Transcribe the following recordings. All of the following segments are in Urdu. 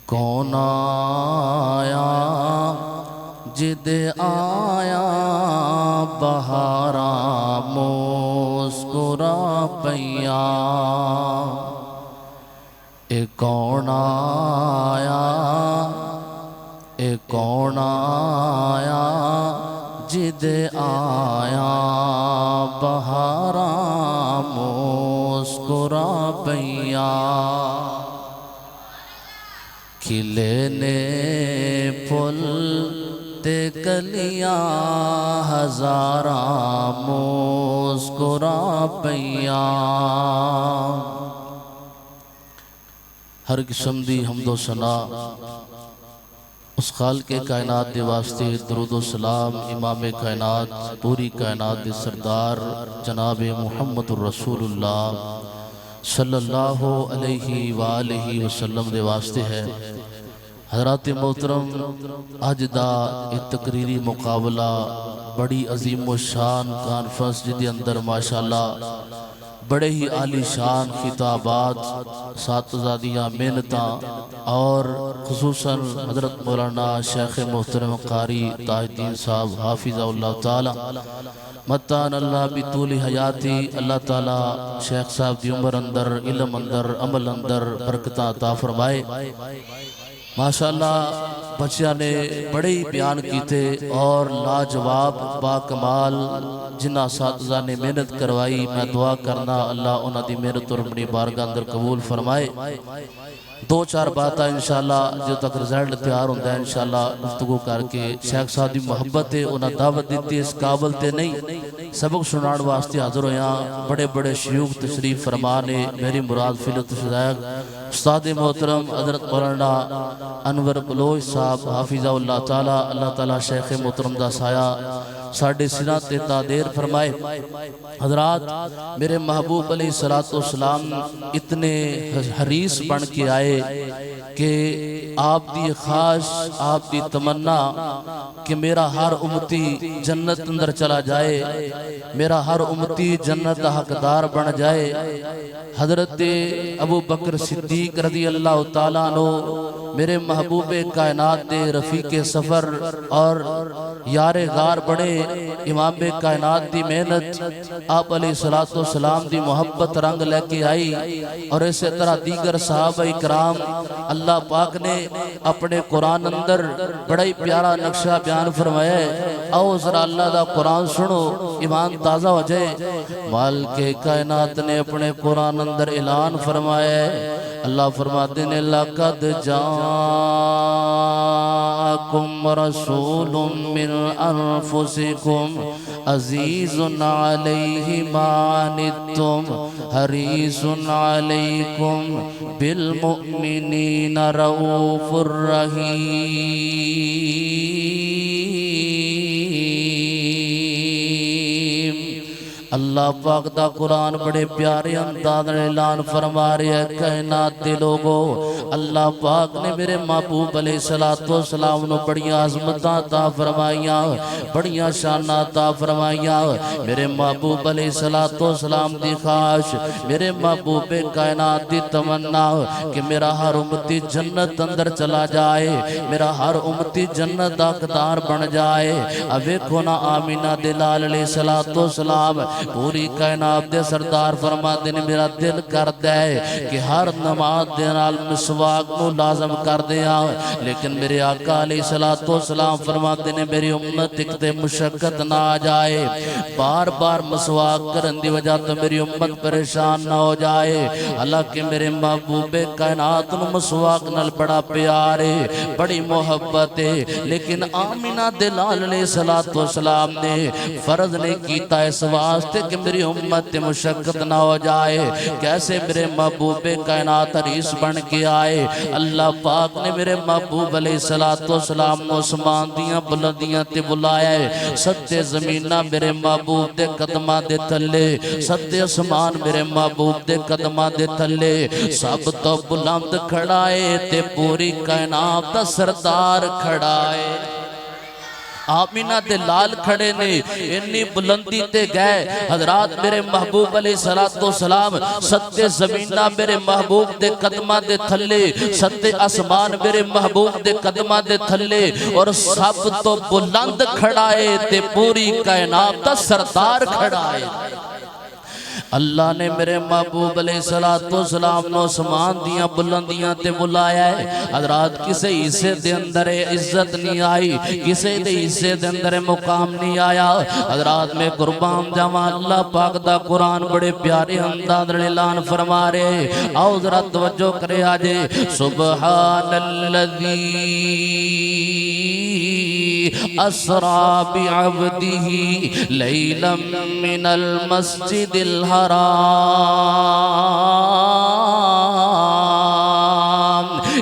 کون آیا جد آیا بہارا مسکرا پیا کون آیا کون آیا جد آیا بہارا مسکرا پیا کھلے نے پھول تے کلیاں ہزاراں مسکرا پیا ہر قسم دی حمد و ثنا اس خالق کائنات دے واسطے درود و سلام امام کائنات پوری کائنات دے سردار جناب محمد الرسول اللہ صلی اللہ علیہ وآلہ وسلم دے واسطے ہے۔ حضرات محترم آج دا ایک تقریری مقابلہ بڑی عظیم و شان کانفرنس جدی اندر ماشاءاللہ بڑے ہی عالی شان خطابات ساتزادیاں محنتاں اور خصوصاً حضرت مولانا شیخ محترم قاری تاج الدین صاحب حافظہ اللہ تعالی متان اللہ بطول حیاتی اللہ تعالی شیخ صاحب دی عمر اندر علم اندر عمل اندر برکتاں عطا فرمائے۔ ماشاءاللہ بچیاں نے بڑے ہی بیان کیتے اور لاجواب باکمال جنہ اساتذہ نے محنت کروائی، میں دعا کرنا اللہ انہاں دی محنت اور اپنی بارگاہ اندر قبول فرمائے۔ دو چار باتاں انشاءاللہ جو تک رزلٹ تیار ہوندہ ہے انشاءاللہ گفتگو کر کے شیخ صاحب دی محبت ہے انہاں دعوت دیتی اس قابل تے نہیں سبق سنان واسطے حاضر ہویاں بڑے بڑے شیوخ تشریف فرمانے میری مراد فیلت شیخ استاد محترم حضرت مولانا انور بلوچ صاحب حافظہ اللہ تعالی شیخ محترم دا سایہ ساڑھے سنہ تے تادیر فرمائے۔ حضرات میرے محبوب علیہ السلام اتنے حریص بن کے آئے کہ آپ دی خواہش آپ دی تمنا کہ میرا ہر امتی جنت اندر چلا جائے، میرا ہر امتی جنت دا حقدار بن جائے۔ حضرت ابو بکر صدیق رضی اللہ تعالیٰ عنہ میرے محبوب کائنات دے رفیق سفر اور یار غار بڑے امام کائنات دی محنت آپ علیہ السلام دی محبت رنگ لے کے آئی اور اسی طرح دیگر صحابہ اکرام اللہ پاک نے اپنے قرآن اندر بڑا ہی پیارا نقشہ بیان فرمایا ہے۔ آؤ ذرا اللہ دا قرآن سنو ایمان تازہ ہو جائے۔ مالک کائنات نے اپنے قرآن اندر اعلان فرمایا ہے، اللہ فرماتے ہیں لَقَدْ جَاءَكُمْ رَسُولٌ مِّنْ أَنفُسِكُمْ عَزِيزٌ عَلَيْهِ مَا عَنِتُّمْ حَرِيصٌ عَلَيْكُمْ بِالْمُؤْمِنِينَ رَءُوفٌ رَحِيمٌ۔ اللہ پاک دا قرآن بڑے پیارے انداز اعلان فرما رہے ہیں کائنات دے لوگو اللہ پاک نے میرے محبوب علیہ السلام نے بڑیاں عظمتاں عطا فرمائیاں بڑیاں شاناں عطا فرمائیاں۔ میرے محبوب علیہ السلام دی خواہش میرے محبوب کائنات دی تمنا کہ میرا ہر امتی جنت اندر چلا جائے، میرا ہر امتی جنت دا حقدار بن جائے۔ اب ویکھو نا آمینہ دے لال علیہ السلام پوری کائنات دے سردار فرماتے نے میرا دل کر دے کہ ہر نماز دے نال مسواک کو لازم کر دیا، لیکن میرے آقا علیہ السلام فرماتے نے میری امت ایک تے مشقت نہ آ جائے، بار بار مسواک کرن دی وجہ تو میری امت پریشان نہ ہو جائے۔ حالانکہ میرے محبوب کائنات نو مسواک نال بڑا پیار ہے بڑی محبت ہے، لیکن آمینہ دلال علیہ السلام نے فرض نہیں کیتا اس واسطے کہ میری امت مشقت نہ ہو جائے۔ کیسے میرے محبوب کائنات حریص بن کے آئے، اللہ پاک نے میرے محبوب علیہ السلام نے عثمان دیاں بلندیاں تے بلایا ہے، ستے زمینہ میرے محبوب دے قدمہ دے تھلے، ستے عثمان میرے محبوب دے قدمہ دے تھلے، سب تو بلند کھڑائے تے پوری کائنات دا سردار کھڑائے۔ آمینہ دے لال کھڑے نے انی بلندی تے گئے حضرات میرے محبوب علیہ السلام ستے زمینہ میرے محبوب دے قدمہ دے تھلے ستے آسمان میرے محبوب دے قدمہ دے تھلے اور سب تو بلند کھڑائے تے پوری کائنات دا سردار کھڑائے اللہ نے میرے محبوب علیہ السلام نو سمان دیاں بلندیاں تے بلایا ہے حضرات کسے حصے دے اندر عزت نہیں آئی کسے دے حصے دے اندر مقام نہیں آیا حضرات میں قربان جاواں اللہ پاک دا قرآن بڑے پیارے انداز اعلان فرما رہے آؤ ذرا توجہ کرے آجے سبحان الذی اسرا بعبده لیلا من المسجد الحرام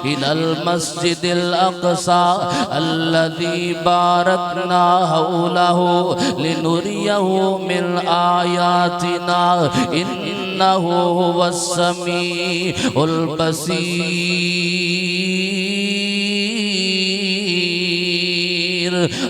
إلى المسجد الأقصى الذي باركنا حوله لنريه من آياتنا إنه هو السميع البصير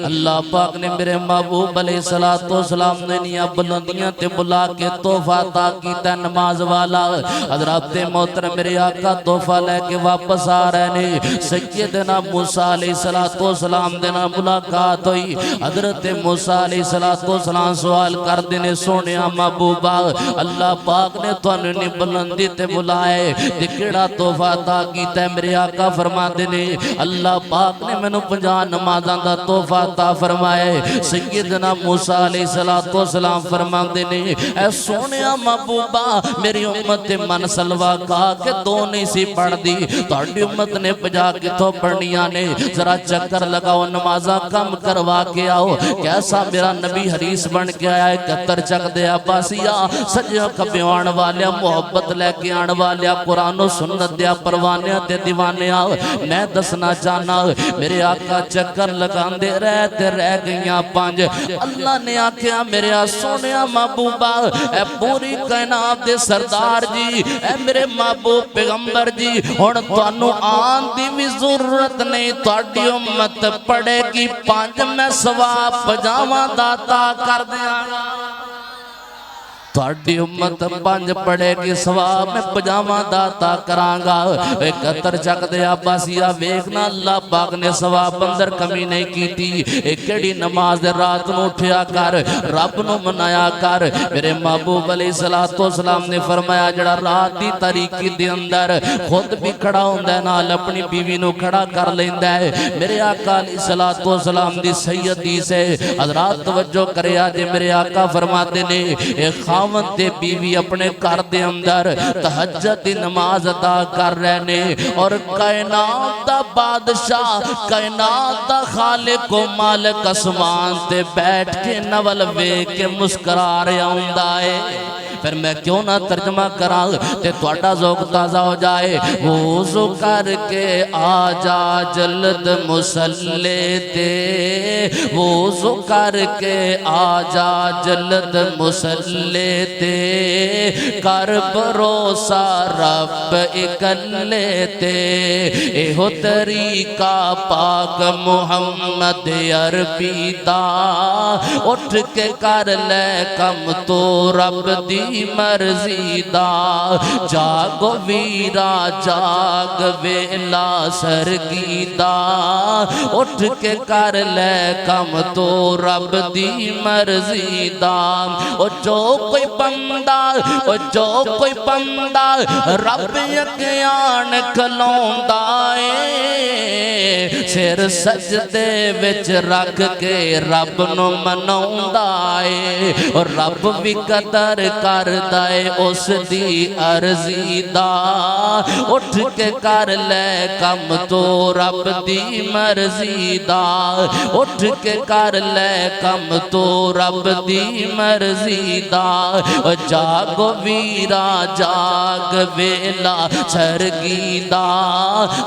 اللہ پاک نے میرے محبوب علیہ السلام نے نیا بلندیاں تے بلا کے تحفہ عطا کیتا نماز والا حضرات محترم میرے آقا تحفہ لے کے واپس آ رہے نے سیدنا موسیٰ علیہ السلام دینا ملاقات ہوئی حضرت موسیٰ علیہ السلام سوال کر دینے سونیا محبوبہ اللہ پاک نے تو انہوں نے بلندی تے بلائے تے کیڑا تحفہ عطا کیتا ہے میرے آقا فرما دینے اللہ پاک نے میں نے 50 نمازاں دا تحفہ عطا فرمائے سیدنا موسیٰ علیہ السلام فرما دینے اے سونیا محبوبہ میری امت من سلوہ کہا کہ 2 نہیں سی پڑھ دی تو اڈی امت نے 50 کی تو پڑھنیاں نے ذرا چکر لگاؤ نمازہ کم کروا کے آؤ کیسا میرا نبی حریص بن کے آیا ہے 71 چک دے عباسیہ سجیوں کبھی آن والیا محبت لے کے آن والیا قرآن و سنت دیا پروانیاں تے دیوانیاں میں دسنا چاہنا میرے آقا چکر لگان دے رہتے رہ گئیاں 5 اللہ نے آکھیا میرے سونیا محبوبہ اے پوری کائنات دے سردار جی اے میرے محبوب پیغمبر جی ہن تانوں آن دی بھی ضرورت نہیں تہاڈی امت پڑھے گی 5 میں ثواب 50 داتا کر دیاں تھوڑی امت 5 پڑھے گی ثواب میں 50 داتا کرانگا 71 چک دے عباسیہ ویکھنا اللہ پاک نے ثواب اندر کمی نہیں کی تھی ایک کڑی نماز رات نو اٹھیا کر رب نو منایا کر میرے محبوب علیہ السلام نے فرمایا جڑا رات دی تاریکی دے اندر خود بھی کھڑا ہوندہ ہے نال اپنی بیوی نو کھڑا کر لیندہ ہے میرے آقا علیہ السلام دی سیدی سے حضرات توجہ کرے آجے میرے آقا فرماتے نے ایک خاون تے بیوی اپنے گھر دے اندر تہجد دی نماز ادا کر رہنے اور کائنات دا بادشاہ کائنات دا خالق و مالک اسمان تے بیٹھ کے نول وے کے مسکرا رہا ہوندا ہے پھر میں کیوں نہ ترجمہ کراں تے تواڈا ذوق تازہ ہو جائے وضو کر کے آ جا جلد مصلی تے وضو کر کے آ جا جلد مصلی تے کر بھروسہ رب اکلے تے ایہو طریقہ پاک محمد عربی دا اٹھ کے کر لے کم تو رب دی مرضی دا جاگو ویرا جاگ ویلا سرگی دا اٹھ کے کر لے کم تو رب دی مرضی دا او جو کوئی بندہ رب یقیان کھلوندا اے سر سجدے وچ رکھ کے رب نو مناوندا اے اور رب بھی قدر کر دائے اس دی عرضی دا اٹھ کے کر لے کم تو رب دی مرضی دا اٹھ کے کر لے کم تو رب دی مرضی دا جاگو ویرا جاگ ویلا سرگی دا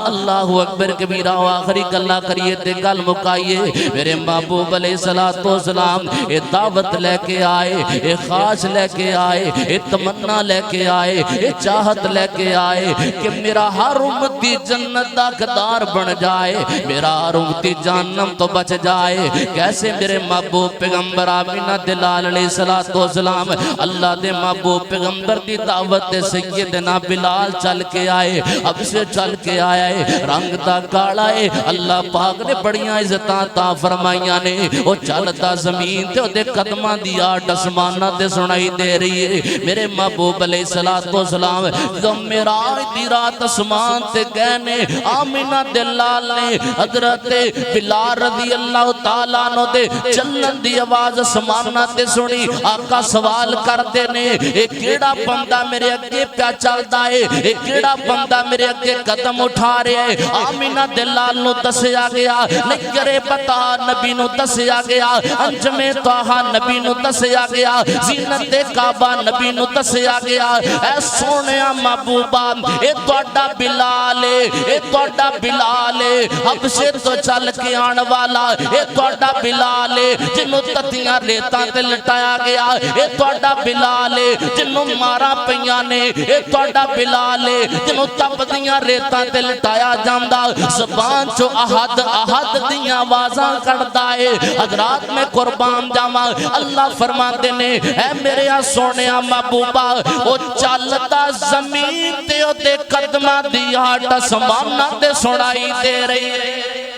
اللہ اکبر کبیرہ و آخری گلا کریے تے گل مکائیے میرے محبوب علیہ السلام اے دعوت لے کے آئے اے خواہش لے کے آئے اے تمنا لے کے آئے اے چاہت لے کے آئے کہ میرا ہر امتی جنت دا حقدار بن جائے میرا ہر امتی جہنم تو بچ جائے کیسے میرے محبوب پیغمبر آمینہ دلال علیہ السلام اللہ دے محبوب پیغمبر دی دعوت سیدنا بلال چل کے آئے اب سے چل کے آیا ہے رنگ دا کالا ہے اللہ پاک نے بڑیاں عزتاں تا فرمائیاں نے وہ چلتا زمین تے دے قدماں دی آٹ اسمانہ تے سنائی دے رہی ہے میرے محبوب علیہ السلام جو معراج دی رات اسمان تے گئے آمینہ دلال نے حضرت بلال رضی اللہ تعالیٰ عنہ دے چلن دی آواز اسمانہ تے سنی آقا سوال کرتے نے ایک کیڑا بندہ میرے اگے پیا چلتا ہے ایک کیڑا بندہ میرے اگے قدم اٹھا رہے ہیں آمینہ دلال نو دسیا گیا نکرے بتا نبی نو دسیا گیا انجم طہا نبی نو دسیا گیا زینت کعبہ نبی نو دسیا گیا اے سونیا محبوبہ اے توڑا بلال اے توڑا بلال اب سے تو چل کے آن والا اے توڑا بلال جنو تتیاں ریتاں تے لٹایا گیا اے توڑا بلال جنو مارا پیانے اے توڑا بلال جنو تپدیاں ریتاں تے لٹایا جاندہ زبان چو احد دیاں آوازاں کردہ ہے حضرات میں قربان جاما اللہ فرماتے نے اے میرے سونے محبوبہ او چلتا زمین تے او دے قدمہ دیا سمانہ تے سنائی دے رہی ہے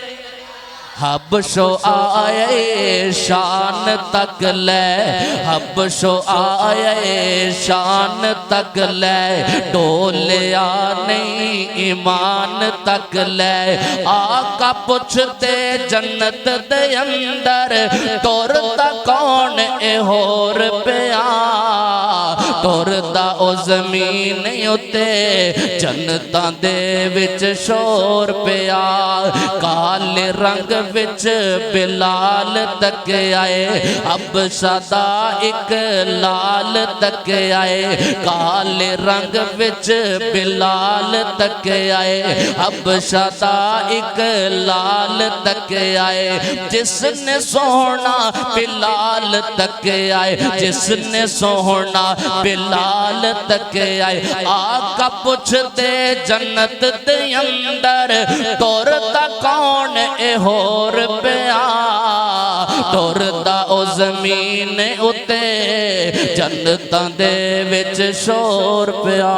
حبشو آئے شان تک لے حبشو آئے شان تک لے ڈولیا نہیں ایمان تک لے آقا پوچھتے جنت دے اندر ٹورتا کون اے ہور پیا ٹورتا او زمین ہوتے جنتاں دے وچ شور پیا کال رنگ وچ بلال تک آئے اب شادہ ایک لال تک آئے کال رنگ وچ بلال تک آئے اب شادہ ایک لال تک آئے جس نے سونا بلال تک آئے جس نے سونا بلال تک آئے آقا پوچھتے جنت دے اندر ٹورتا کون اے ہور پیا ٹورتا او زمین اتے جنتاں دے وچ شور پیا